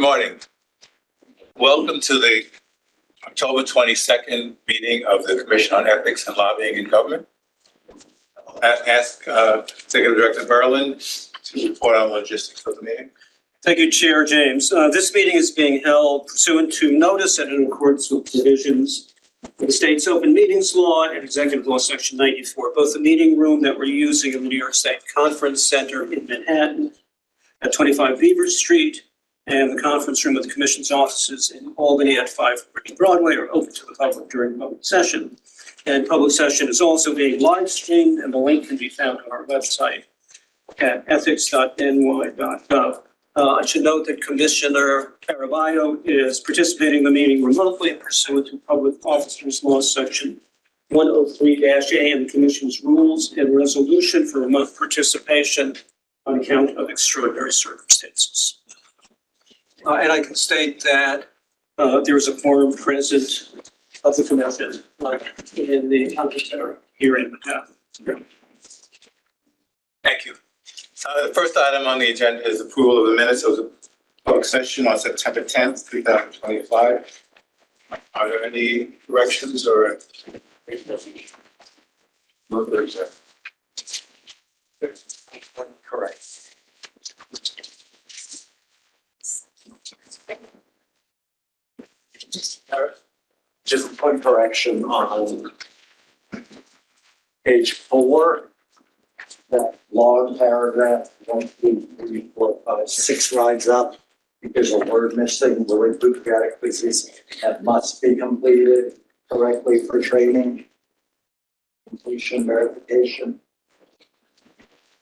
morning. Welcome to the October 22nd meeting of the Commission on Ethics and Lobbying in Government. Ask Executive Director Berlin to report on logistics of the meeting. Thank you, Chair James. This meeting is being held pursuant to notice and in accordance with provisions of the state's open meetings law and executive law section 94. Both the meeting room that we're using in the New York State Conference Center in Manhattan at 25 Beaver Street and the conference room of the Commission's offices in Albany at 540 Broadway are open to the public during public session. And public session is also being live streamed, and the link can be found on our website at ethics.ny.gov. I should note that Commissioner Caraballo is participating in the meeting remotely pursuant to Public Officers Law Section 103-A and the Commission's rules and resolution for remote participation on account of extraordinary circumstances. And I can state that there is a quorum present of the Commission in the conference center here in Manhattan. Thank you. The first item on the agenda is approval of the minutes of the public session on September 10th, 2025. Are there any corrections or? Correct. Just one correction on page 4, that long paragraph, 1, 2, 3, 4, 5, 6 lines up. There's a word missing. The word bureaucratic is that must be completed correctly for training, completion, verification.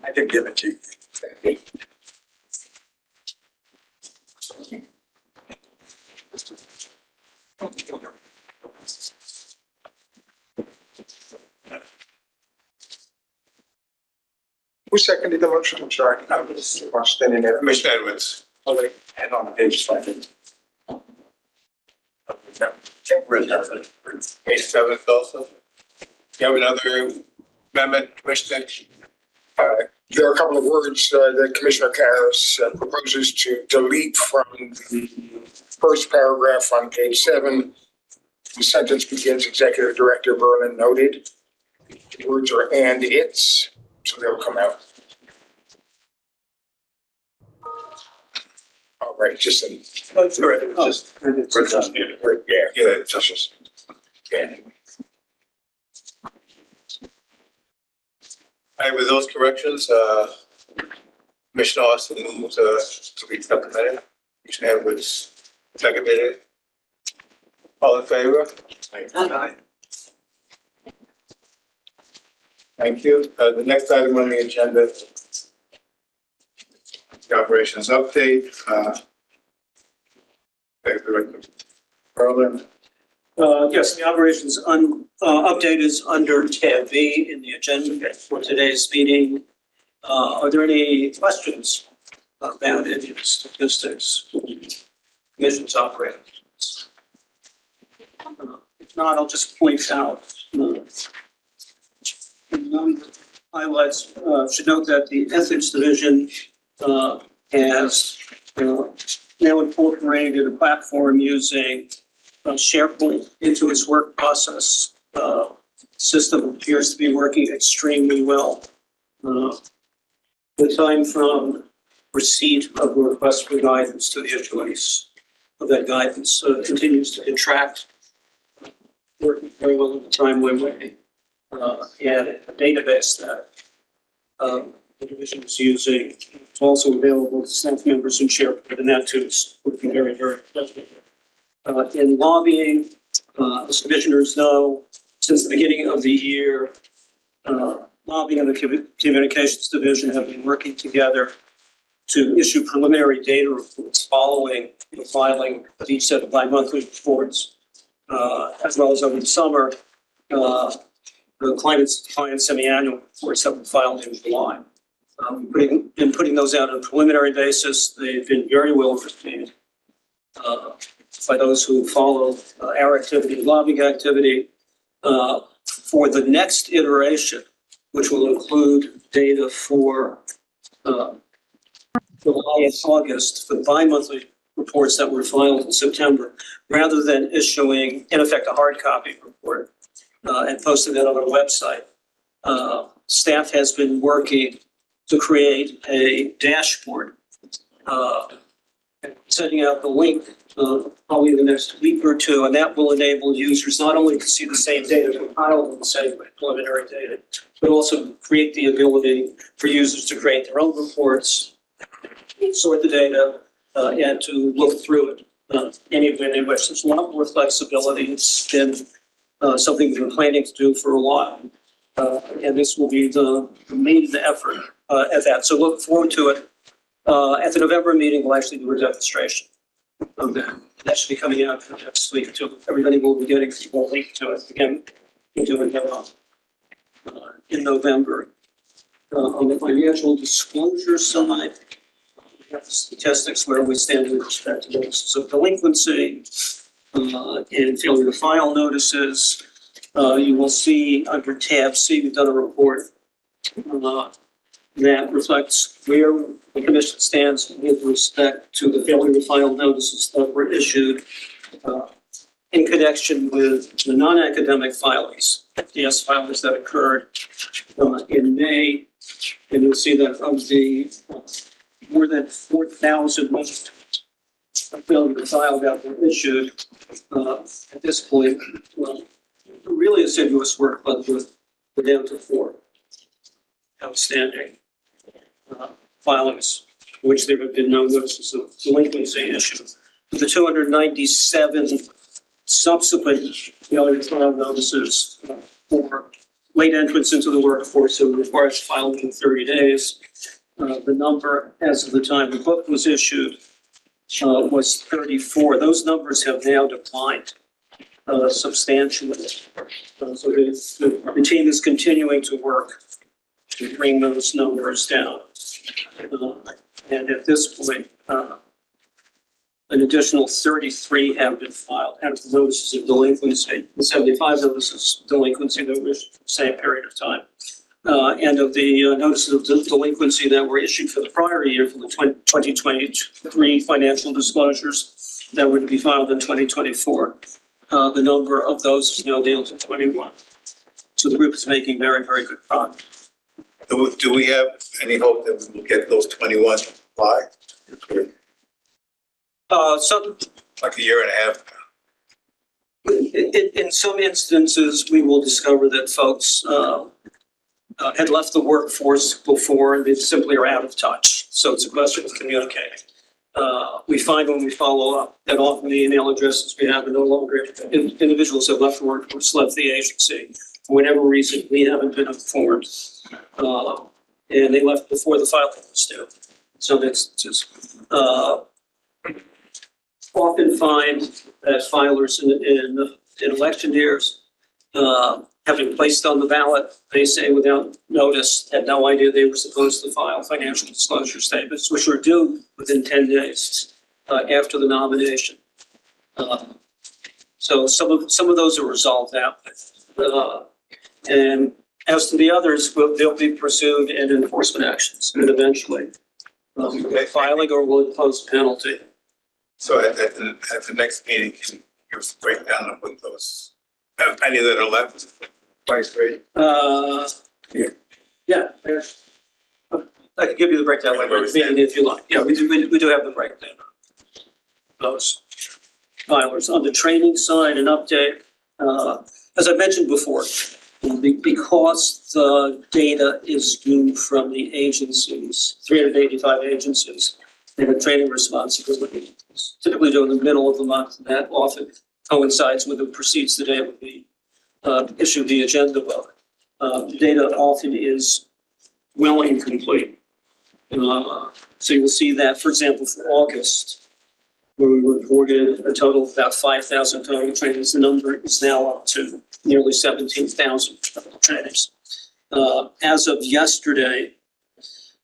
I did give it to you. Who seconded the motion? I'm sorry. I was standing there. Commissioner Edwards. And on page 7. Page 7 also. You have another amendment, Commissioner? There are a couple of words that Commissioner Karras proposes to delete from the first paragraph on page 7. The sentence begins, Executive Director Berlin noted. The words are and it's, so they'll come out. All right, just in. That's all right. Just, Yeah, just. Yeah. all right, with those corrections, Commissioner Austin moves to be supplemented. Commissioner Edwards seconded it. All in favor? Aye. Thank you. The next item on the agenda, the operations update. Director Berlin. Yes, the operations update is under tab B in the agenda for today's meeting. Are there any questions about any of the statistics? Commission's operations. If not, I'll just point out highlights. Should note that the Ethics Division has now incorporated a platform using SharePoint into its work process. System appears to be working extremely well. The time from receipt of a request for guidance to the issuance of that guidance continues to contract, working very well in a timely way. And a database that the division is using is also available to staff members and SharePoint, and that too is working very, very effectively. In lobbying, as commissioners know, since the beginning of the year, lobbying and the communications division have been working together to issue preliminary data reports following the filing of each set of bi-monthly reports, as well as over the summer, the climate semi-annual reports that were filed in July. Putting those out on a preliminary basis. They've been very well received by those who follow our activity, lobbying activity. For the next iteration, which will include data for July and August for the bi-monthly reports that were filed in September, rather than issuing, in effect, a hard copy report and posting that on our website. Staff has been working to create a dashboard, sending out the link probably in the next week or two, and that will enable users not only to see the same data compiled in the same preliminary data, but also create the ability for users to create their own reports, sort the data, and to look through it any way they wish. There's a lot more flexibility. It's been something we've been planning to do for a while, and this will be the main effort at that. So look forward to it. At the November meeting, we'll actually do a demonstration of that. That should be coming out next week too. Everybody will be getting a link to it. Again, we'll do it in November. On the financial disclosure side, we have the statistics where we stand with respect to notices of delinquency and failure to file notices. You will see under tab C, we've done a report that reflects where the commission stands with respect to the failure to file notices that were issued in connection with the non-academic filings, FDS filings that occurred in May. And you'll see that of the more than 4,000 most failure to file that were issued at this point, really assiduous work, but we're down to 4 outstanding filings, which there have been no notices of delinquency issued. The 297 subsequent failure to file notices for late entrance into the workforce who requires filing in 30 days. The number as of the time the book was issued was 34. Those numbers have now declined substantially. So the team is continuing to work to bring those numbers down. And at this point, an additional 33 have been filed out of the notices of delinquency, the 75 notices of delinquency that were issued for the same period of time. And of the notices of delinquency that were issued for the prior year for the 2023 financial disclosures that would be filed in 2024, the number of those is now down to 21. So the group is making very, very good progress. Do we have any hope that we will get those 21 to apply? So Like a year and a half? in some instances, we will discover that folks had left the workforce before and they simply are out of touch. So it's a question of communicating. We find when we follow up that often the email addresses we have are no longer, individuals have left the workforce, left the agency. For whatever reason, we haven't been informed. And they left before the filing was due. So that's just, often find that filers in election years have been placed on the ballot, they say without notice, had no idea they were supposed to file financial disclosure statements, which are due within 10 days after the nomination. So some of those are resolved out. And as to the others, they'll be pursued in enforcement actions and eventually filing or will impose a penalty. So at the next meeting, can you give us a breakdown of what those, any that are left? Vice Grade? Yeah, I can give you the breakdown later in the meeting if you like. Yeah, we do have the breakdown. Those filers. On the training side, an update. As I mentioned before, because the data is due from the agencies, 385 agencies, they have a training responsibility. It's typically during the middle of the month, and that often coincides with and precedes the day when we issue the agenda book. The data often is well incomplete. So you will see that, for example, for August, where we reported a total of about 5,000 total trainings, the number is now up to nearly 17,000 trainings. As of yesterday,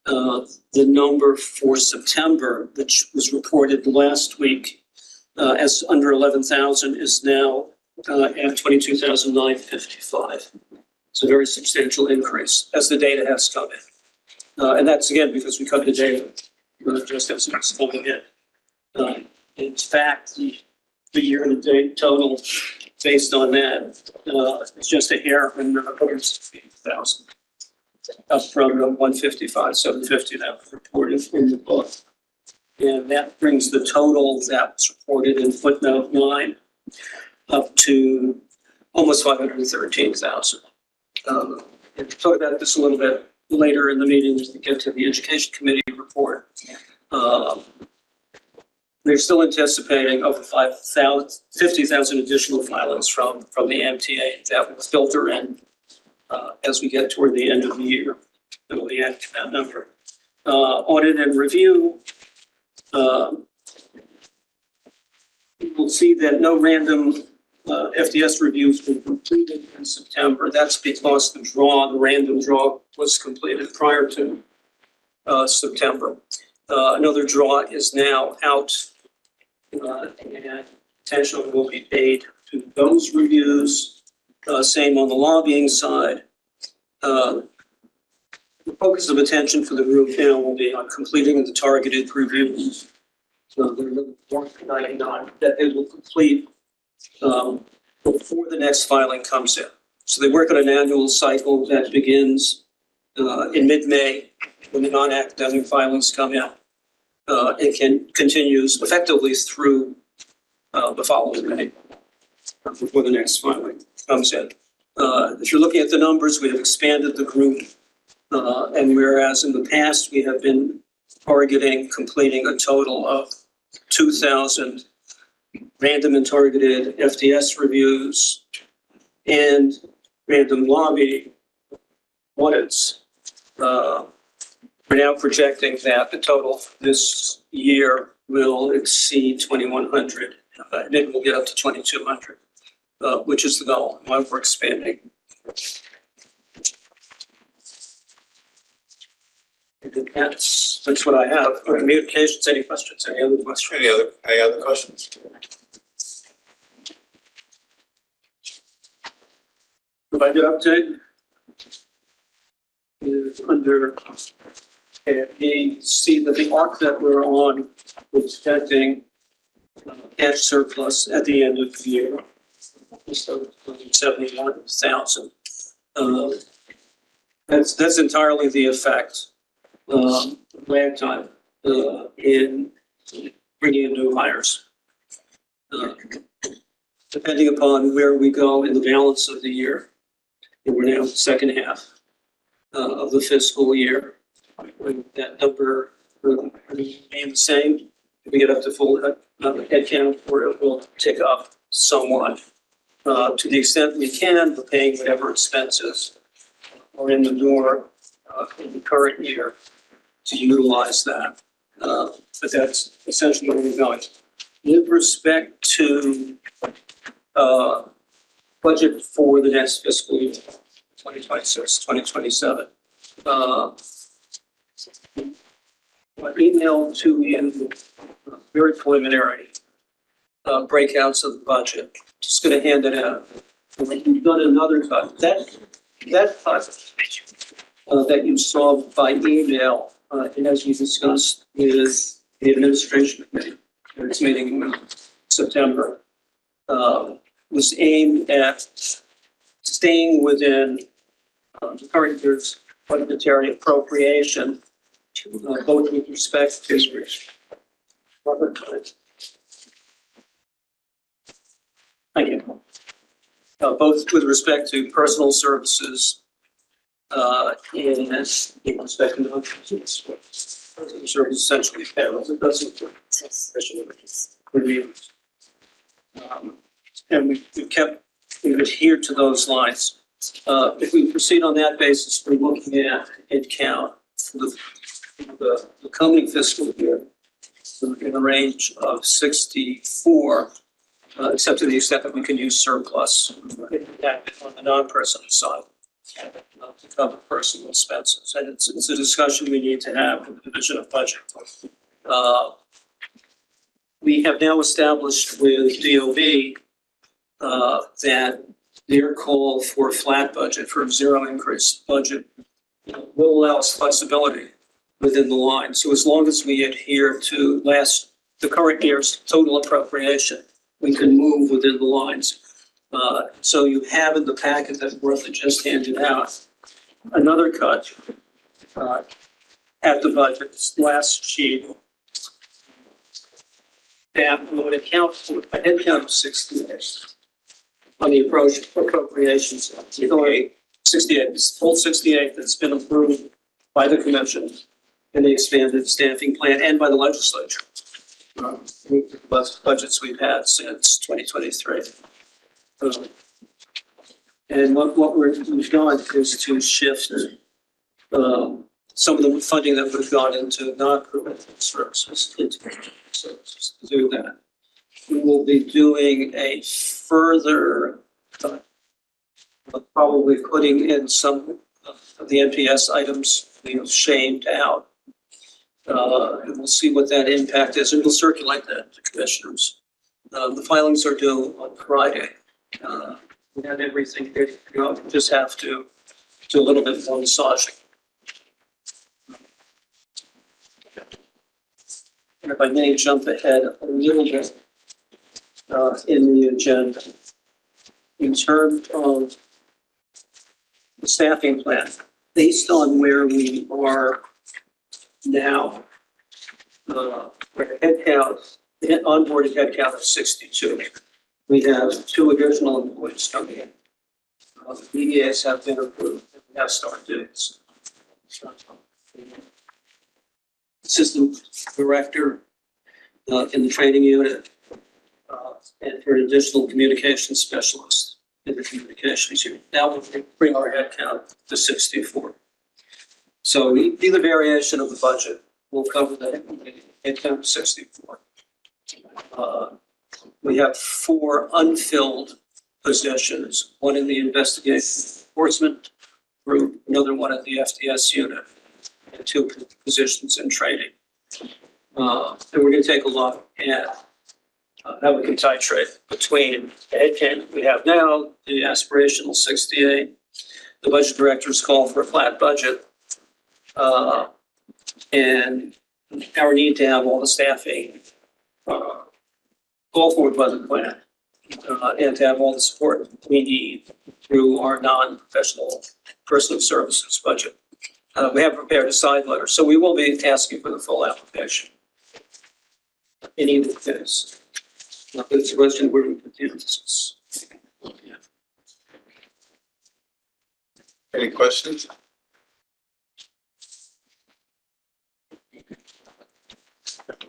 the number for September, which was reported last week as under 11,000, is now at 22,955. It's a very substantial increase as the data has come in. And that's again because we cut the data just as it's coming in. In fact, the year-to-date total based on that, is just a hair under 160,000. Up from the 155,750 that was reported in the book. And that brings the total that was reported in footnote 9 up to almost 513,000. And we'll talk about this a little bit later in the meeting as we get to the Education Committee report. We're still anticipating over 50,000 additional filings from the MTA that will filter in as we get toward the end of the year. That will be added to that number. Audit and review. We'll see that no random FDS reviews were completed in September. That's because the random draw was completed prior to September. Another draw is now out, and attention will be paid to those reviews. Same on the lobbying side. The focus of attention for the group now will be on completing the targeted reviews. So they're looking for 99 that they will complete before the next filing comes in. So they work on an annual cycle that begins in mid-May when the non-academic filings come in. It continues effectively through the following May before the next filing comes in. If you're looking at the numbers, we have expanded the group. And whereas in the past, we have been targeting completing a total of 2,000 random and targeted FDS reviews and random lobby audits. We're now projecting that the total this year will exceed 2,100, and it will get up to 2,200, which is the goal, why we're expanding. That's what I have. Communications, any questions? Any other questions? Any other questions? Budget update is under, you see that the arc that we're on was expecting cash surplus at the end of the year. So 71,000. That's entirely the effect. Lag time in bringing in new hires. Depending upon where we go in the balance of the year, and we're now second half of the fiscal year. When that number will remain the same, if we get up to full head count, or it will tick up somewhat. To the extent we can, we're paying whatever expenses are in the door in the current year to utilize that. But that's essentially where we're going. With respect to budget for the next fiscal year, 2026, 2027, I emailed to you very preliminary breakouts of the budget. Just going to hand it out. We've done another cut. That cut that you saw by email, and as we discussed with the administration committee at its meeting in September, was aimed at staying within the current year's budgetary appropriation, both with respect to thank you. Both with respect to personal services and in respect to services essentially fails. It doesn't reviews. And we've adhered to those lines. If we proceed on that basis, we're looking at head count for the coming fiscal year in a range of 64, except to the extent that we can use surplus on the non-personal side to cover personal expenses. And it's a discussion we need to have in the division of budget. We have now established with DOB that their call for a flat budget, for a zero increase budget, will allow us flexibility within the line. So as long as we adhere to last the current year's total appropriation. We can move within the lines. So you have in the packet that Bertha just handed out, another cut at the budget, last sheet. That would account for a head count of 68 on the appropriations. 68, it's full 68 that's been approved by the commission in the expanded staffing plan and by the legislature. Budgets we've had since 2023. And what we've done is to shift some of the funding that would have gone into non-preventive services into preventive services to do that. We will be doing a further, probably putting in some of the NPS items we've shamed out. And we'll see what that impact is, and we'll circulate that to commissioners. The filings are due on Friday. We have everything here. You just have to do a little bit more massaging. And if I may jump ahead a little bit in the agenda, in terms of the staffing plan, based on where we are now, where headcount, the onboarded headcount of 62. We have 2 additional employees coming in. The BEAs have been approved. We have start dates. Assistant director in the training unit, and for an additional communications specialist in the communications unit. That would bring our headcount to 64. So either variation of the budget will cover the headcount of 64. We have 4 unfilled positions, one in the investigation enforcement group, another one at the FDS unit, and 2 positions in training. And we're going to take a look at how we can titrate between the headcount we have now, the aspirational 68, the budget director's call for a flat budget, and our need to have all the staffing call for budget plan, and to have all the support we need through our non-professional personal services budget. We have prepared a side letter, so we will be asking for the full application. In either case, it's a question where we continue this. Any questions?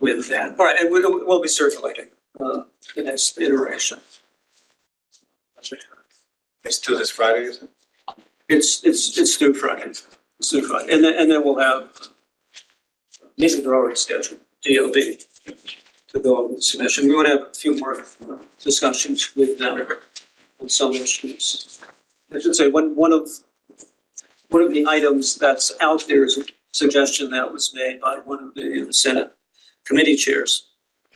With that, all right, and we'll be circulating the next iteration. It's due this Friday, is it? It's due Friday. It's due Friday, and then we'll have meetings are already scheduled. DOB to go over the submission. We want to have a few more discussions with them on some issues. I should say one of the items that's out there is a suggestion that was made by one of the Senate committee chairs,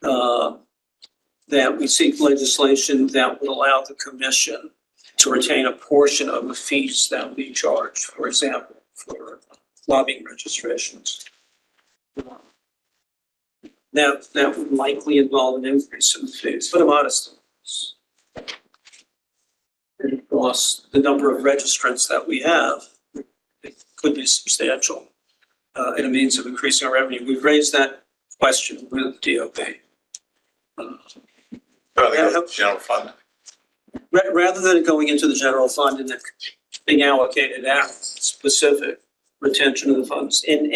that we seek legislation that would allow the commission to retain a portion of the fees that we charge, for example, for lobbying registrations. That would likely involve an increase in the fees, but a modest increase. And of course, the number of registrants that we have, it could be substantial, and a means of increasing our revenue. We've raised that question with DOB. General fund. Rather than it going into the general fund and then being allocated out, specific retention of the funds. In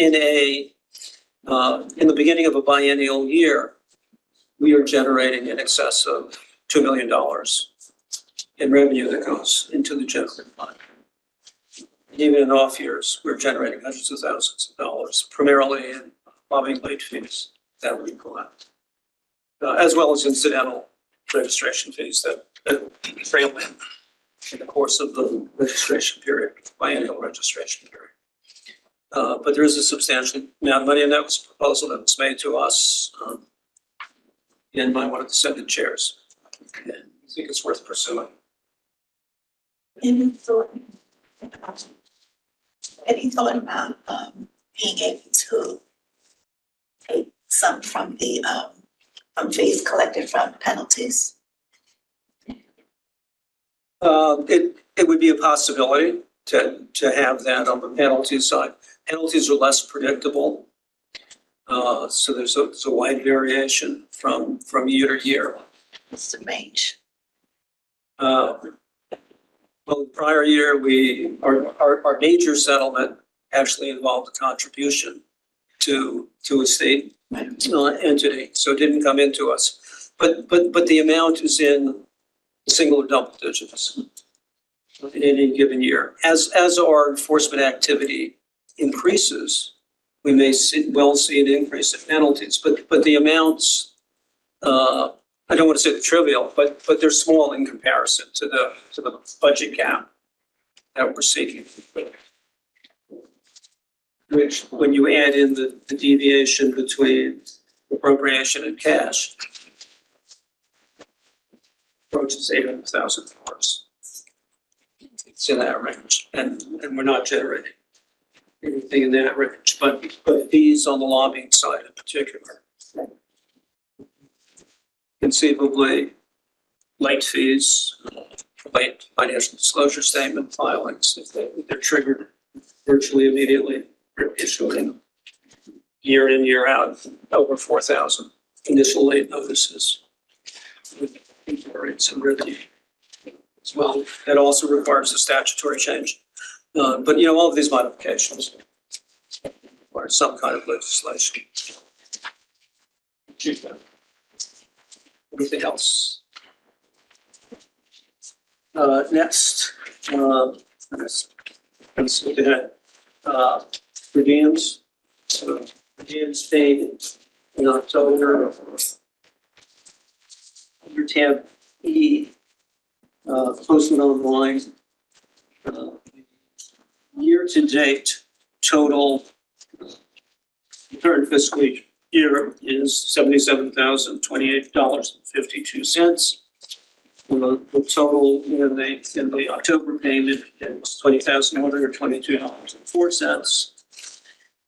the beginning of a biennial year, we are generating in excess of $2 million in revenue that goes into the general fund. Even in off years, we're generating hundreds of thousands of dollars, primarily in lobbying late fees that we collect, as well as incidental registration fees that trail in the course of the registration period, biennial registration period. But there is a substantial amount of money, and that was a proposal that was made to us and by one of the Senate chairs. And I think it's worth pursuing. Any thought about being able to take some from the from fees collected from penalties? It would be a possibility to have that on the penalty side. Penalties are less predictable. So there's a wide variation from year to year. What's the range? Well, the prior year, our major settlement actually involved a contribution to a state entity, so it didn't come into us. But the amount is in single or double digits in any given year. As our enforcement activity increases, we may see an increase in penalties, but the amounts, I don't want to say they're trivial, but they're small in comparison to the budget gap that we're seeking. Which, when you add in the deviation between appropriation and cash, approaches $800,000. It's in that range, and we're not generating anything in that range, but fees on the lobbying side in particular. Conceivably, late fees, late financial disclosure statement filings, if they're triggered virtually immediately, issuing year in, year out, over 4,000 initial late notices. Some review as well. That also requires a statutory change. But all of these modifications require some kind of legislation. Anything else? Next, let's look at per diems. So per diems paid in October under tab E, posted online. Year to date, total current fiscal year is $77,028.52. The total in the October payment is $20,122.04.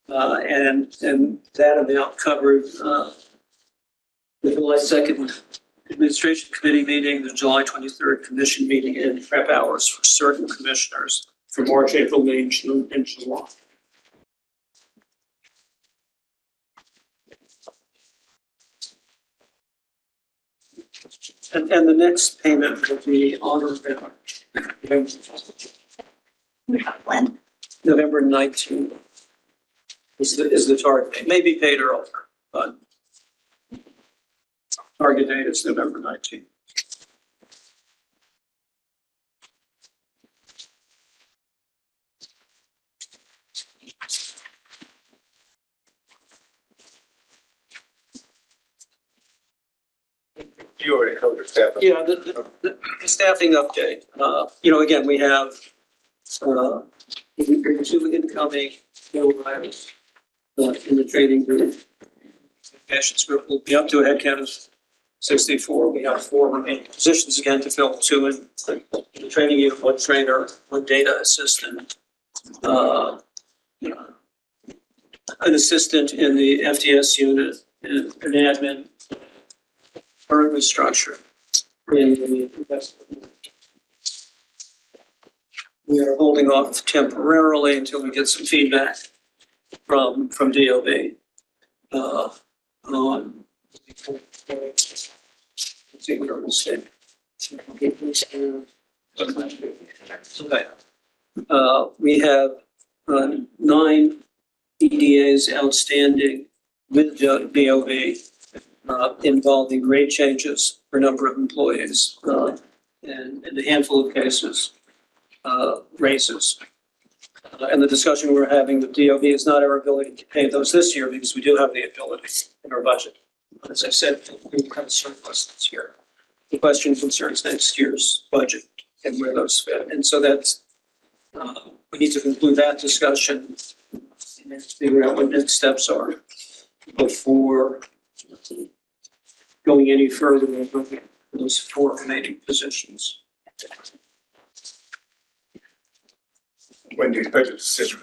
And that amount covered the July 2nd Administration Committee meeting, the July 23rd Commission meeting, and prep hours for certain commissioners for March, April, May, June, and July. And the next payment will be on or about When? November 19th is the target date. May be paid earlier, but target date is November 19th. You already covered staff. Yeah, the staffing update, again, we have, two incoming new hires in the training group. Patients group will be up to a head count of 64. We have 4 remaining positions again to fill, 2 in the training unit, 1 trainer, 1 data assistant. An assistant in the FDS unit, and an admin currently structured in the investment. We are holding off temporarily until we get some feedback from DOB on. Let's see what I'm saying. We have 9 EDAs outstanding with DOB. Involving grade changes for a number of employees, and in a handful of cases, raises. And the discussion we're having with DOB is not our ability to pay those this year, because we do have the ability in our budget. As I said, we have a surplus this year. The question concerns next year's budget and where those fit. And so that's, we need to conclude that discussion and figure out what next steps are before going any further with those 4 remaining positions. When do you expect a decision?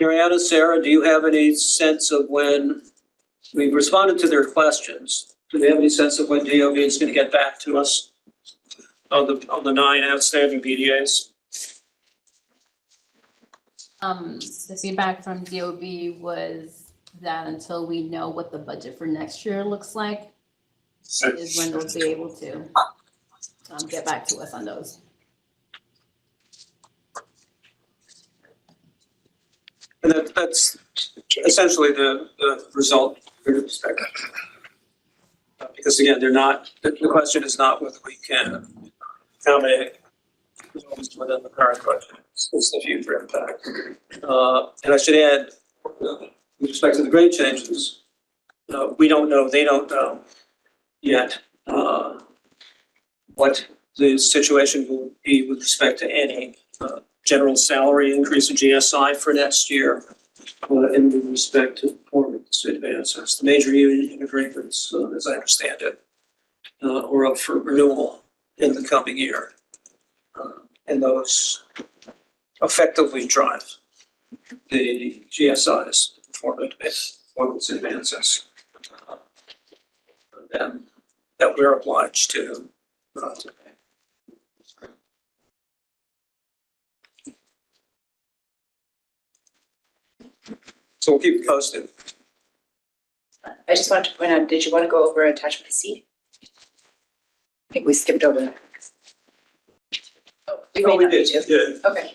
Mariana, Sarah, do you have any sense of when we've responded to their questions? Do they have any sense of when DOB is going to get back to us on the 9 outstanding PDAs? The feedback from DOB was that until we know what the budget for next year looks like is when they'll be able to get back to us on those. And that's essentially the result we're expecting. Because again, the question is not whether we can accommodate those within the current budget. It's the future impact. And I should add, with respect to the grade changes, we don't know, they don't know yet what the situation will be with respect to any general salary increase in GSI for next year, and with respect to performance advances. The major union agreements, as I understand it, are up for renewal in the coming year. And those effectively drive the GSI's performance advances that we're obliged to pay. So we'll keep you posted. I just wanted to point out, did you want to go over attachment C? I think we skipped over that. Oh, we may Oh, we not need did, to. yeah. Okay.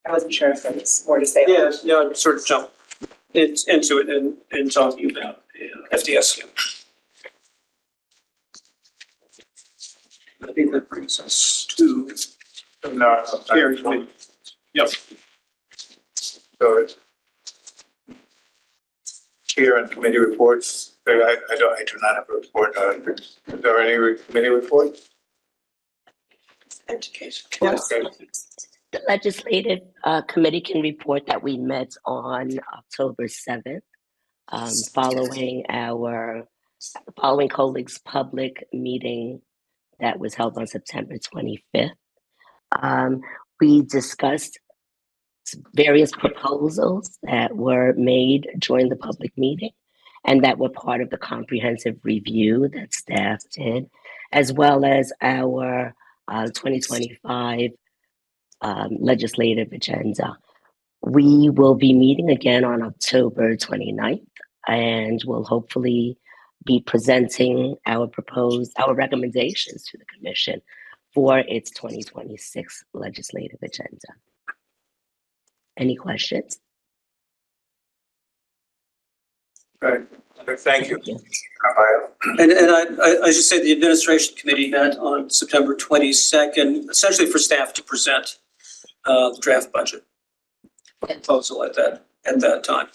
I wasn't sure if there was more to say. Yeah, I sort of jumped into it and talking about FDSU. I think that brings us to No, Gary. Yep. So chair and committee reports, I do not have a report. Is there any committee report? Education. Yes. Okay. The legislative committee can report that we met on October 7th, following colleagues' public meeting that was held on September 25th. We discussed various proposals that were made during the public meeting and that were part of the comprehensive review that staff did, as well as our 2025 legislative agenda. We will be meeting again on October 29th, and we'll hopefully be presenting our recommendations to the Commission for its 2026 legislative agenda. Any questions? Right. Thank you. And I should say the administration committee met on September 22nd, essentially for staff to present the draft budget proposal at that time.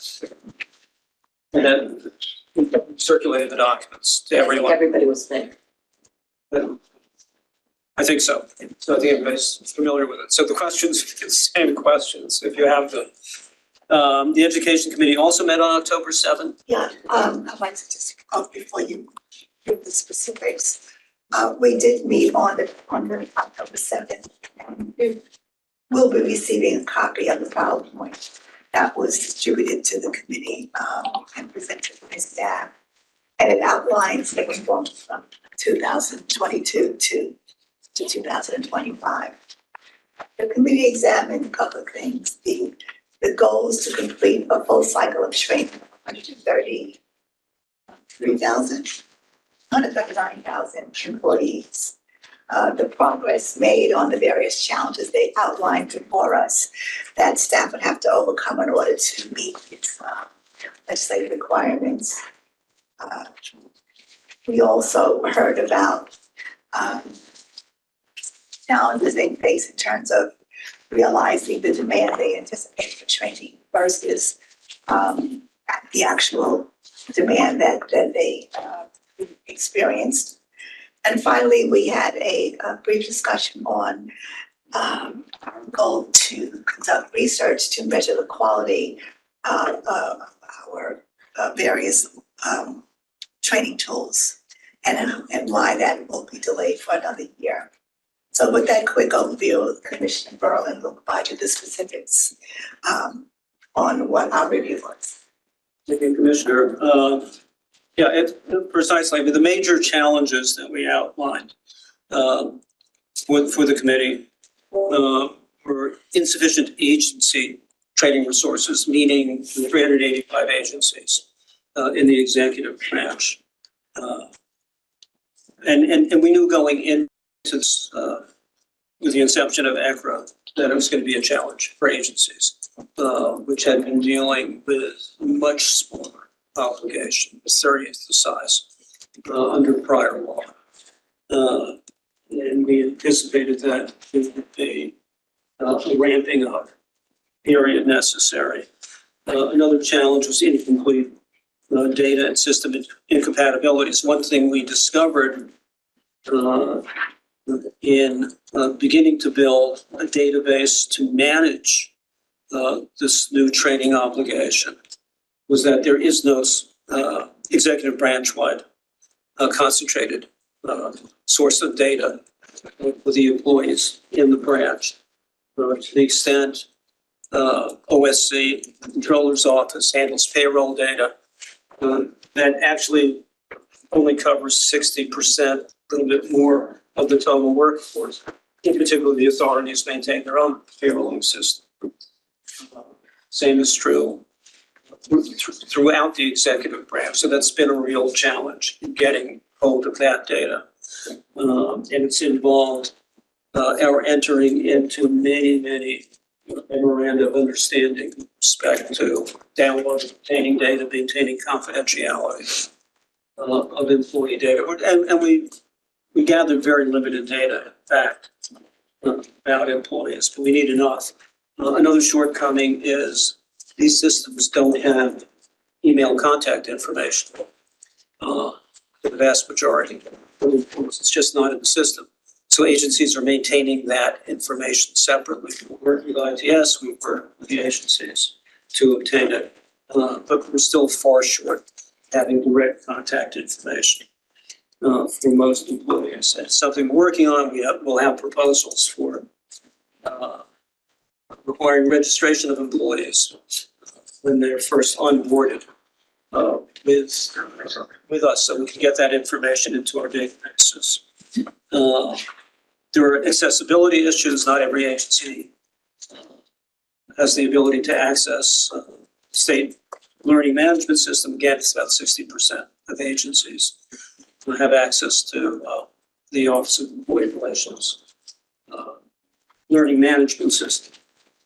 And then circulated the documents to I think everyone. everybody was there. I think so. So I think everybody's familiar with it. So the questions, the same questions, if you have them. The education committee also met on October 7th. Yeah, I'd like to just, before you give the specifics, we did meet on October 7th. We'll be receiving a copy of the PowerPoint that was distributed to the committee and presented by staff. And it outlines the performance from 2022 to 2025. The committee examined a couple of things. The goals to complete a full cycle of training, 139,000 employees. The progress made on the various challenges they outlined before us that staff would have to overcome in order to meet its legislative requirements. We also heard about challenges they face in terms of realizing the demand they anticipate for training versus the actual demand that they experienced. And finally, we had a brief discussion on our goal to conduct research to measure the quality of our various training tools and why that will be delayed for another year. So with that quick overview, Commissioner Berlin will provide you the specifics on what our review was. Thank you, Commissioner. Yeah, precisely. I mean, the major challenges that we outlined for the committee were insufficient agency training resources, meaning 385 agencies in the executive branch. And we knew going into this, with the inception of ECRA, that it was going to be a challenge for agencies, which had been dealing with much smaller obligation, a thirtieth the size under prior law. And we anticipated that there would be a ramping up period necessary. Another challenge was incomplete data and system incompatibilities. One thing we discovered in beginning to build a database to manage this new training obligation was that there is no executive branch-wide concentrated source of data for the employees in the branch. To the extent OSC, the Controller's Office, handles payroll data, that actually only covers 60%, a little bit more of the total workforce. In particular, the authorities maintain their own payrolling system. Same is true throughout the executive branch. So that's been a real challenge in getting hold of that data. And it's involved our entering into many memoranda of understanding with respect to downloading, obtaining data, maintaining confidentiality of employee data. And we gathered very limited data, in fact, about employees, but we need enough. Another shortcoming is these systems don't have email contact information for the vast majority of employees. It's just not in the system. So agencies are maintaining that information separately. We're working with ITS, we work with the agencies to obtain it, but we're still far short having direct contact information for most employees. It's something we're working on. We'll have proposals for requiring registration of employees when they're first onboarded with us, so we can get that information into our databases. There are accessibility issues. Not every agency has the ability to access state learning management system. Again, it's about 60% of agencies who have access to the Office of Employee Relations learning management system.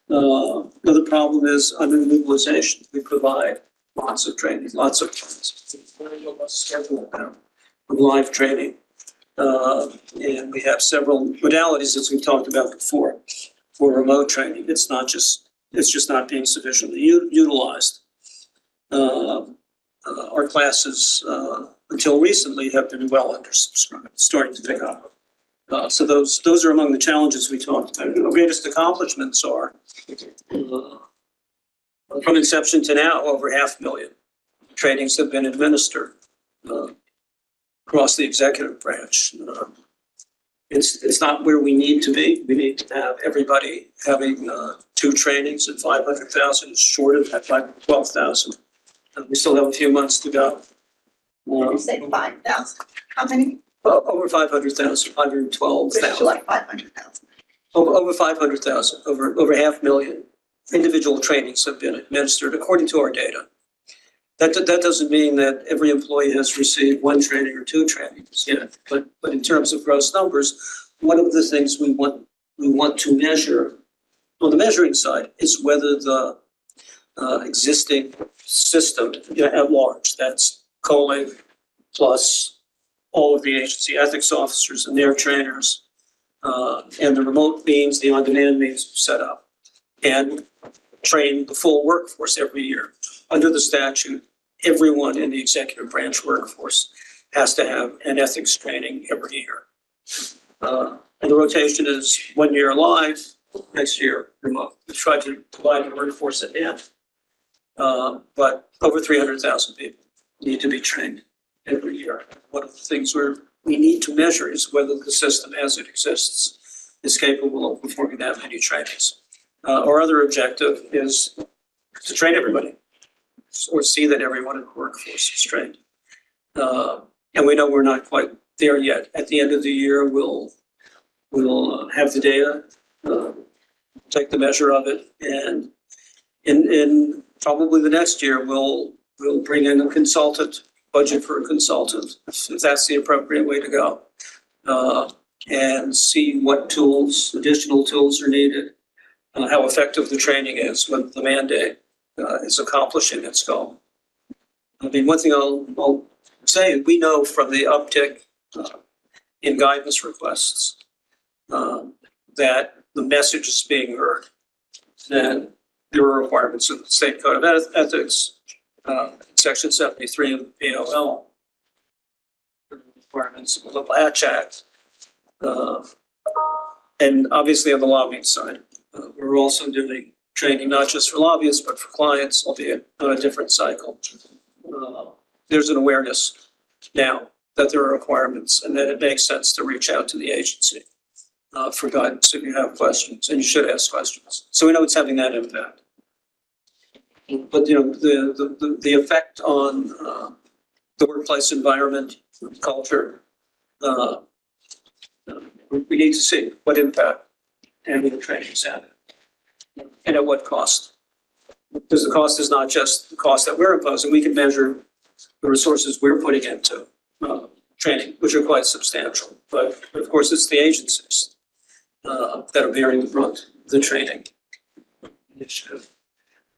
Another problem is underutilization. We provide lots of training, lots of schedule now of live training. And we have several modalities, as we've talked about before, for remote training. It's just not being sufficiently utilized. Our classes, until recently, have been well undersubscribed, starting to pick up. So those are among the challenges we talked about. The greatest accomplishments are, from inception to now, over 500,000 trainings have been administered across the executive branch. It's not where we need to be. We need to have everybody having 2 trainings, and 500,000 is short of that, 12,000. We still have a few months to go. You said 5,000. How many? Over 500,000, 112,000. Like 500,000. Over 500,000, over 500,000 individual trainings have been administered according to our data. That doesn't mean that every employee has received 1 training or 2 trainings yet, but in terms of gross numbers, one of the things we want to measure on the measuring side is whether the existing system at large, that's COLA plus all of the agency ethics officers and their trainers, and the remote means, the on-demand means set up, and train the full workforce every year. Under the statute, everyone in the executive branch workforce has to have an ethics training every year. And the rotation is 1 year live, next year remote. We try to divide the workforce at half. But over 300,000 people need to be trained every year. One of the things we need to measure is whether the system as it exists is capable of performing that many trainings. Our other objective is to train everybody, or see that everyone in the workforce is trained. And we know we're not quite there yet. At the end of the year, we'll have the data, take the measure of it, and in probably the next year, we'll bring in a consultant, budget for a consultant, if that's the appropriate way to go. And see what tools, additional tools are needed, how effective the training is when the mandate is accomplishing its goal. I mean, one thing I'll say, we know from the uptick in guidance requests that the message is being heard, that there are requirements of the State Code of Ethics, Section 73 of the POL, requirements of the Local Hatch Act, and obviously on the lobbying side, we're also doing training not just for lobbyists, but for clients, albeit on a different cycle. There's an awareness now that there are requirements and that it makes sense to reach out to the agency for guidance if you have questions, and you should ask questions. So we know it's having that impact. But you know, the effect on the workplace environment, culture, we need to see what impact and the training is having, and at what cost. Because the cost is not just the cost that we're imposing. We can measure the resources we're putting into training, which are quite substantial. But of course, it's the agencies that are bearing the brunt of the training initiative.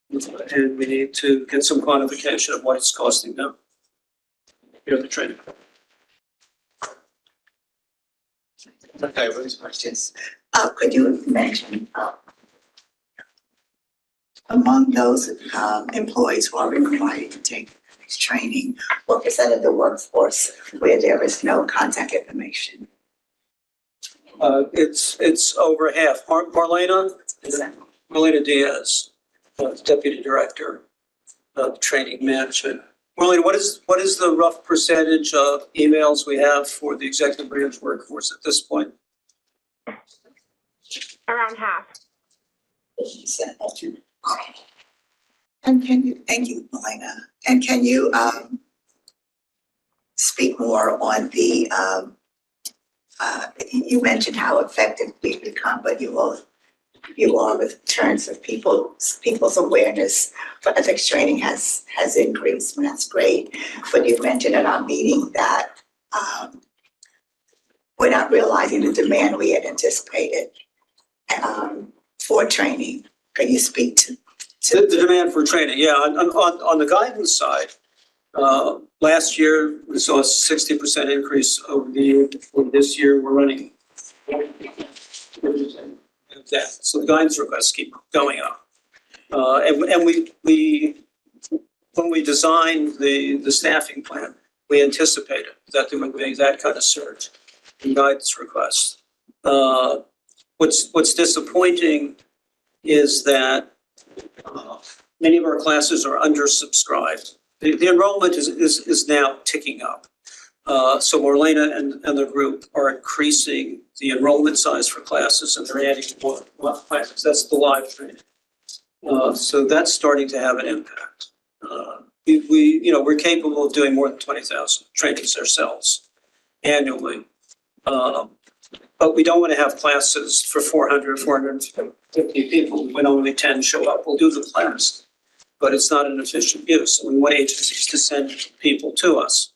And we need to get some quantification of what it's costing them. Here, the training. Okay, Questions. Could you mention, among those employees who are required to take this training, what percent of the workforce where there is no contact information? It's over half. Marlena Diaz, Deputy Director of Training Management. Marlena, what is the rough percentage of emails we have for the executive branch workforce at this point? Around half. And thank you, Elena. And can you speak more on the, you mentioned how effective we've become, but you all in terms of people's awareness for ethics training has increased, and that's great. But you mentioned in our meeting that we're not realizing the demand we had anticipated for training. Can you speak to the demand for training? Yeah, on the guidance side, last year we saw a 60% increase over the year. This year we're running that. So the guidance requests keep going up. And we when we designed the staffing plan, we anticipated that there would be that kind of surge in guidance requests. What's disappointing is that many of our classes are undersubscribed. The enrollment is now ticking up. So Marlena and the group are increasing the enrollment size for classes, and they're adding more classes. That's the live training. So that's starting to have an impact. We're capable of doing more than 20,000 trainings ourselves annually. But we don't want to have classes for 400, 450 people when only 10 show up. We'll do the class, but it's not an efficient use. We want agencies to send people to us.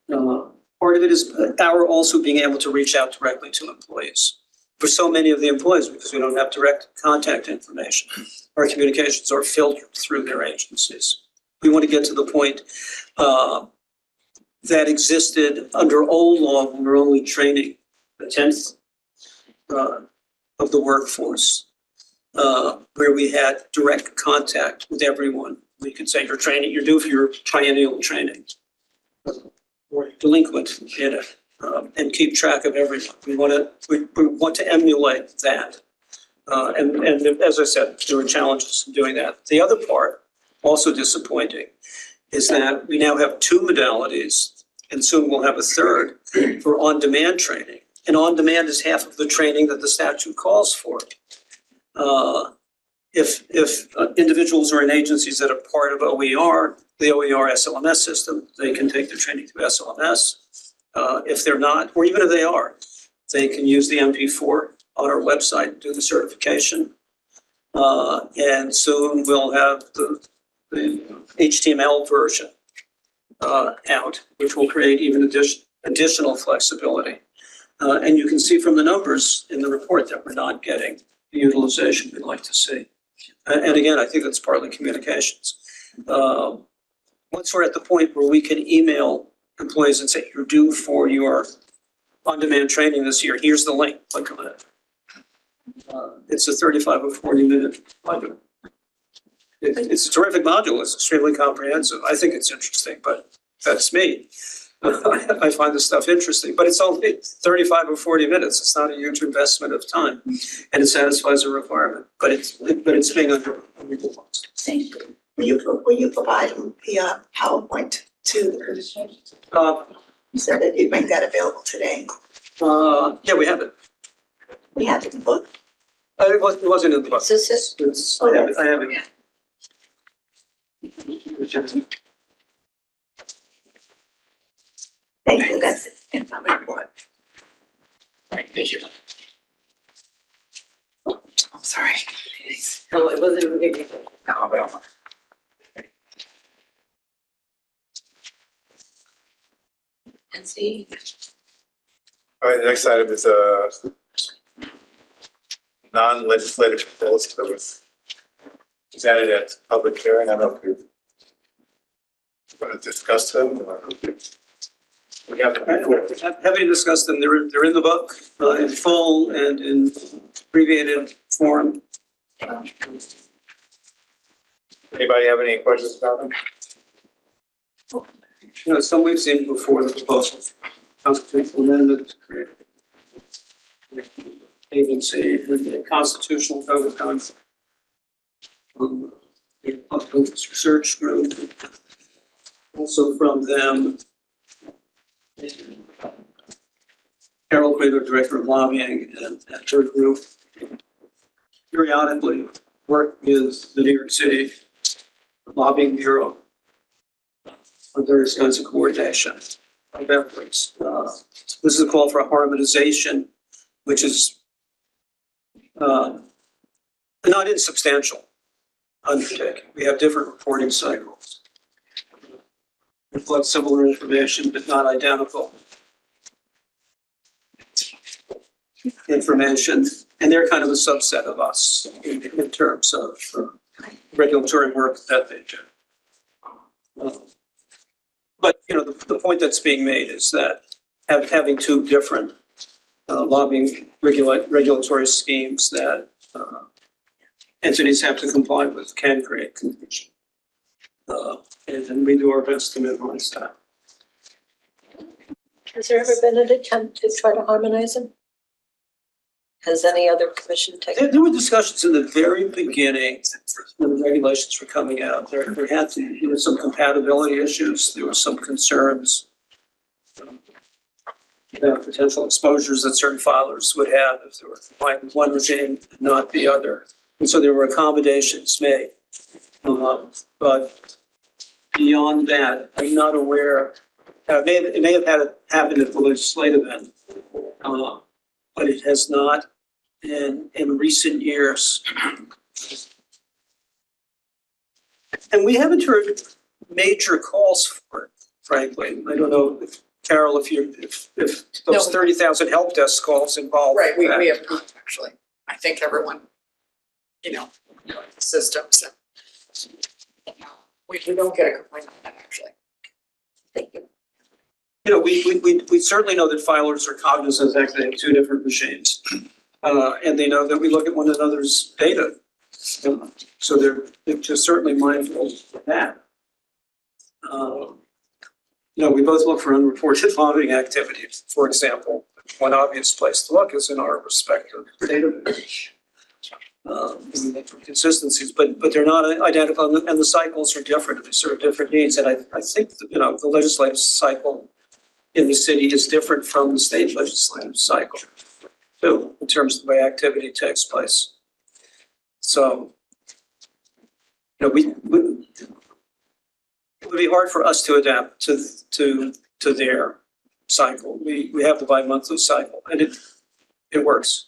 Part of it is our also being able to reach out directly to employees. For so many of the employees, because we don't have direct contact information, our communications are filtered through their agencies. We want to get to the point that existed under old law when we were only training a tenth of the workforce, where we had direct contact with everyone. We could say you're due for your triennial training, or delinquent in it, and keep track of everyone. We want to emulate that. And as I said, there are challenges in doing that. The other part, also disappointing, is that we now have two modalities, and soon we'll have a third for on-demand training And on-demand is half of the training that the statute calls for. If individuals are in agencies that are part of OER, the OER SLMS system, they can take their training through SLMS. If they're not, or even if they are, they can use the MP4 on our website, do the certification. And soon we'll have the HTML version out, which will create even additional flexibility. And you can see from the numbers in the report that we're not getting the utilization we'd like to see. And again, I think that's partly communications. Once we're at the point where we can email employees and say, you're due for your on-demand training this year, here's the link, click on it. It's a 35 or 40-minute module. It's a terrific module. It's extremely comprehensive. I think it's interesting, but that's me. I find this stuff interesting, but it's only 35 or 40 minutes. It's not a huge investment of time, and it satisfies a requirement. But it's being underutilized. Thank you. Will you provide the PowerPoint to the commission? You said that you'd make that available today. Yeah, we have it. We have it in the book. It wasn't in the book. Is this? I have it. Thank you. That's it. In my report. Thank you. I'm sorry. No, it wasn't even. No, but. And see. All right, the next item is non-legislative proposal that was presented at public hearing. I don't know if we want to discuss them or. We have. Having discussed them, they're in the book, in full and in abbreviated form. Anybody have any questions about them? You know, some we've seen before, the proposal, constitutional amendment to create agency, the constitutional code of conduct. The public research group, also from them. Carol Quayle, Director of Lobbying, and her group periodically work with the New York City Lobbying Bureau on various kinds of coordination of efforts. This is a call for a harmonization, which is not insubstantial undertaking. We have different reporting cycles. Reflect similar information, but not identical information. And they're kind of a subset of us in terms of regulatory work that they do. But, you know, the point that's being made is that having two different lobbying regulatory schemes that entities have to comply with can create confusion. And we do our best to minimize that. Has there ever been an attempt to try to harmonize them? Has any other commission taken? There were discussions in the very beginning when the regulations were coming out. There had to be some compatibility issues. There were some concerns about potential exposures that certain filers would have if they were compliant with one regime, not the other. And so there were accommodations made. But beyond that, I'm not aware. It may have happened at the legislative end, but it has not in recent years. And we haven't heard major calls for it, frankly. I don't know if Carol, if those 30,000 help desk calls involved. Right, we that. have not, actually. I think everyone, systems. We don't get a complaint on that, actually. Thank you. You know, we certainly know that filers are cognizant that they have two different machines. And they know that we look at one another's data. So they're just certainly mindful of that. We both look for unreported lobbying activities, for example. One obvious place to look is in our respective database. We look for consistencies, but they're not identical, and the cycles are different. They serve different needs. And I think, the legislative cycle in the city is different from the state legislative cycle, too, in terms of the way activity takes place. So, you know, it would be hard for us to adapt to their cycle. We have the bi-monthly cycle, and it works.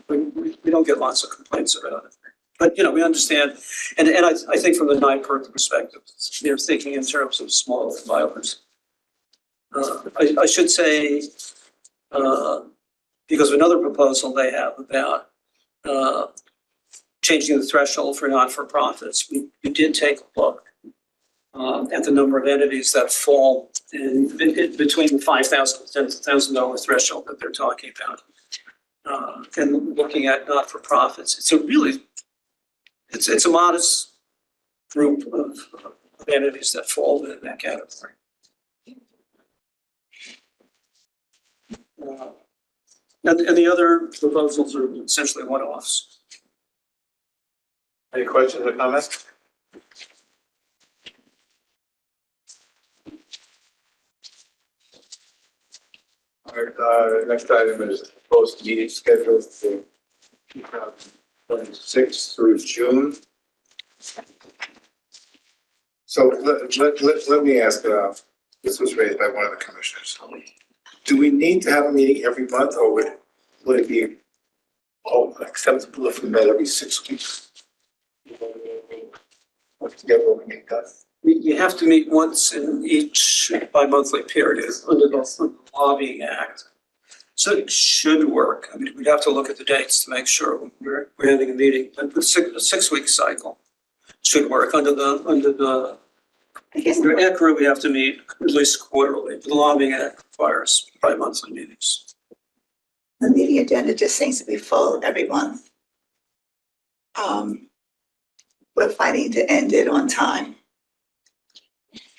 We don't get lots of complaints about it. But, you know, we understand, and I think from the NIPERC perspective, they're thinking in terms of small filers. I should say, because of another proposal they have about changing the threshold for not-for-profits, we did take a look at the number of entities that fall in between the $5,000 and $10,000 threshold that they're talking about. And looking at not-for-profits, it's a modest group of entities that fall in that category. And the other proposals are essentially one-offs. Any questions or comments? All right, next item is proposed meeting schedule for 2026 through June. So let me ask, this was raised by one of the commissioners. Do we need to have a meeting every month, or would it be acceptable if we met every 6 weeks? Together we get done. You have to meet once in each bi-monthly period under the Lobbying Act. So it should work. I mean, we'd have to look at the dates to make sure we're having a meeting, but the 6 week cycle should work under the I guess ECRA, we have to meet at least quarterly. The Lobbying Act requires bi-monthly meetings. the media agenda just seems to be full every month. We're fighting to end it on time.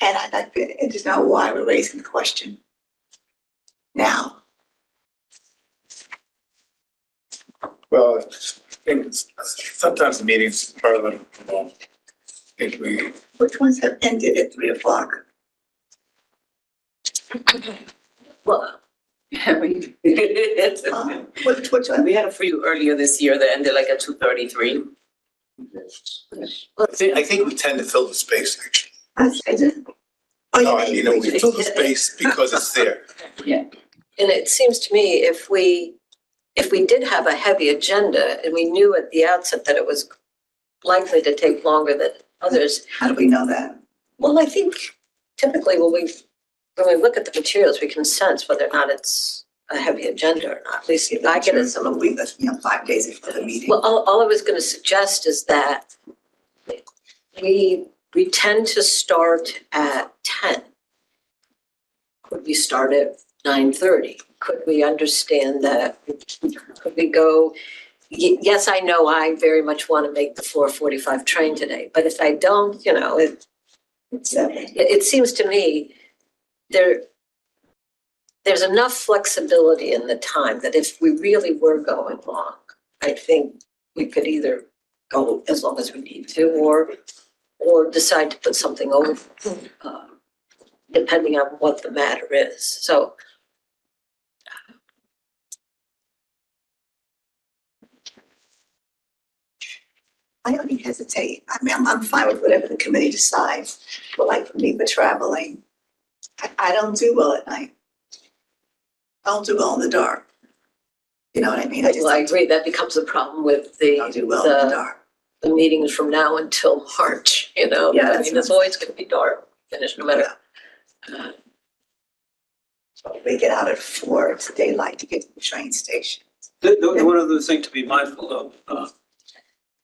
And I'd like to know why we're raising the question now. Well, I think sometimes the meetings are a little long. I think we, Which ones have ended at 3 o'clock? Well, yeah, Which one? we had a few earlier this year that ended like at 2:33. I think we tend to fill the space, actually. I did. Oh, No, you you know, we fill the space because it's there. And it seems to me if we did have a heavy agenda and we knew at the outset that it was likely to take longer than others, How do we know that? well, I think typically when we look at the materials, we can sense whether or not it's a heavy agenda or not. At least I get it. Some of we, 5 days before the meeting. Well, all I was going to suggest is that we tend to start at 10. Could we start at 9:30? Could we understand that? Could we go? Yes, I know I very much want to make the 4:45 train today, but if I don't, it seems to me there's enough flexibility in the time that if we really were going long, I think we could either go as long as we need to or decide to put something over, depending on what the matter is. So I only hesitate. I mean, I'm fine with whatever the committee decides, but like for me, for traveling, I don't do well at night. I don't do well in the dark. You know what I mean? well, I agree that becomes a problem with I don't do well in the dark. the meetings from now until March, Yeah, I mean, it's always going to be dark, finish no matter. We get out at 4, it's daylight to get to the train station. The one other thing to be mindful of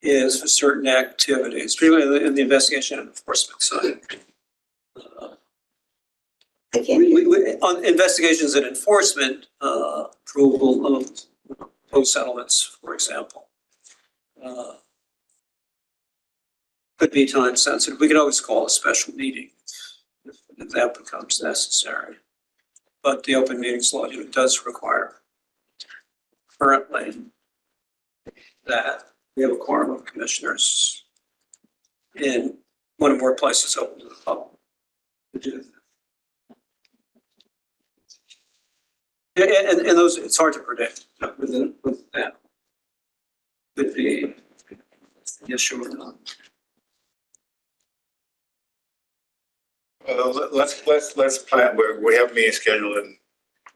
is for certain activities, particularly in the investigation and enforcement side. Again, On investigations and enforcement, approval of post settlements, for example, could be time sensitive. We can always call a special meeting if that becomes necessary. But the open meetings law does require currently that we have a quorum of commissioners in one or more places open to the public to do that. And those, it's hard to predict, with that. With the issue or not. Well, let's plan, we have a meeting scheduled in,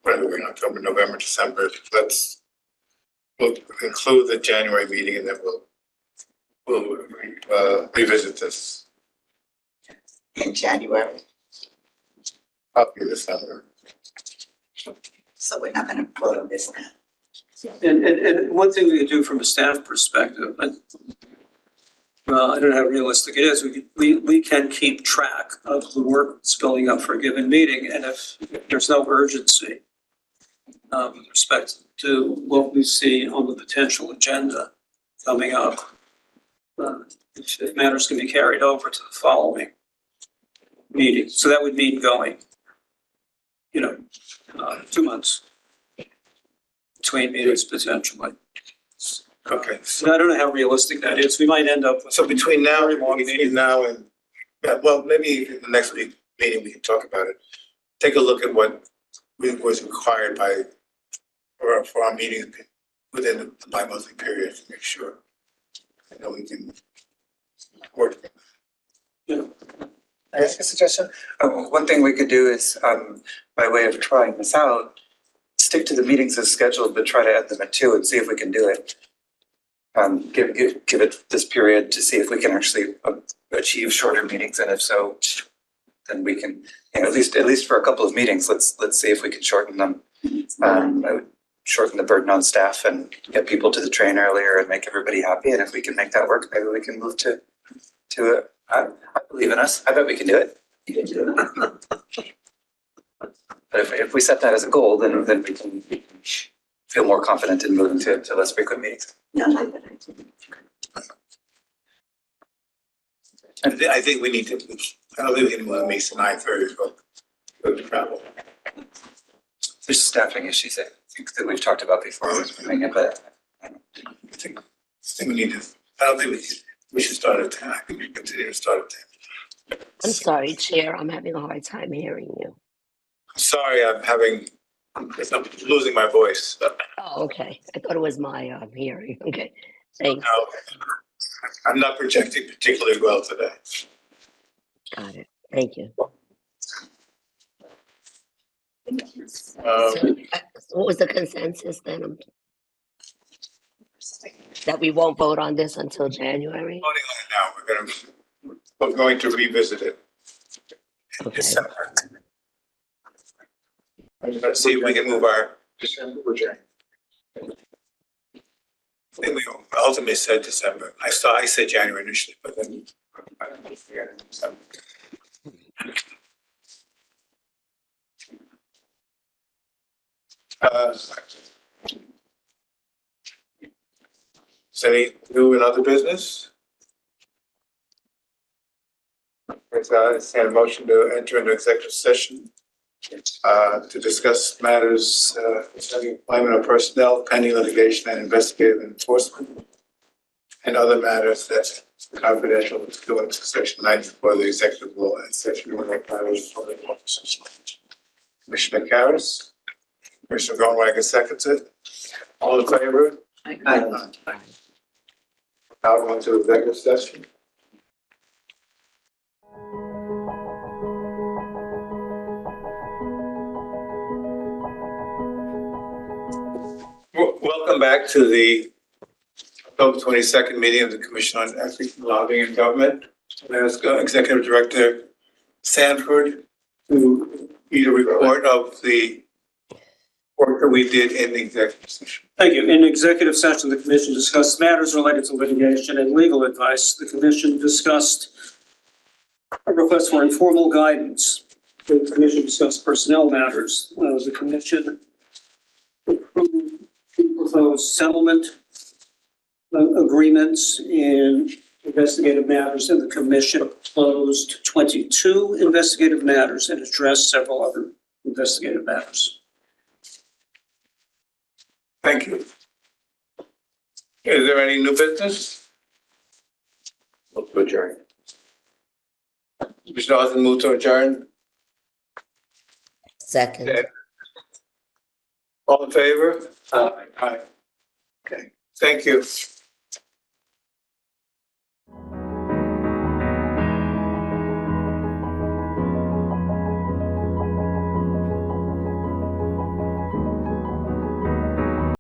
whether we're in October, November, December. We'll include the January meeting and then we'll revisit this In January, up in December. so we're not gonna vote on this now. And one thing we could do from a staff perspective, well, I don't know how realistic it is, we can keep track of the work that's building up for a given meeting, and if there's no urgency with respect to what we see on the potential agenda coming up, if matters can be carried over to the following meeting, so that would mean going, 2 months between meetings potentially. Okay, So I don't know how realistic that is. We might end up with. so between now Very long meeting. and, well, maybe in the next week meeting, we can talk about it. Take a look at what was required for our meetings within the bi-monthly period to make sure that we can work. I ask a suggestion? One thing we could do is, by way of trying this out, stick to the meetings as scheduled, but try to add them at 2 and see if we can do it. Give it this period to see if we can actually achieve shorter meetings, and if so, then we can, at least for a couple of meetings, let's see if we can shorten them. I would shorten the burden on staff and get people to the train earlier and make everybody happy. And if we can make that work, maybe we can move to it. I believe in us. I bet we can do it. But if we set that as a goal, then we can feel more confident in moving to less frequent meetings. No, I think we need to, I don't think we can move the meetings to 9:30 as well. With the travel. There's staffing issues I think that we've talked about before with moving it, but I think we need to, I don't think we should start at 10. I think we continue to start at 10. I'm sorry, Chair, I'm having a hard time hearing you. Sorry, I'm losing my voice. Oh, okay. I thought it was my hearing. Okay, thanks. No, I'm not projecting particularly well today. Got it. Thank you. So, what was the consensus then? That we won't vote on this until January? Voting on it now, we're going to revisit it in Okay. December. Let's see if we can move our, December or January. I think we ultimately said December. I said January initially, but then. Is any new and other business? Is there a motion to enter into executive session to discuss matters concerning employment of personnel, pending litigation and investigative enforcement, and other matters that confidential pursuant to section 94 of the executive law and section 105 of the law. Commissioner Karas, Commissioner Goldwagger seconds it. All in favor? Aye. Now on to executive session. Welcome back to the October 22nd meeting of the Commission on Ethics, Lobbying and Government. I ask Executive Director Sanford to read a report of the work that we did in the executive session. Thank you. In executive session, the commission discussed matters related to litigation and legal advice. The commission discussed a request for informal guidance. The commission discussed personnel matters. The commission approved two proposed settlement agreements in investigative matters, and the commission closed 22 investigative matters and addressed several other investigative matters. Thank you. Is there any new business? Move to adjourn. Mr. Dawson, move to adjourn. Second. All in favor? Aye. Okay, thank you.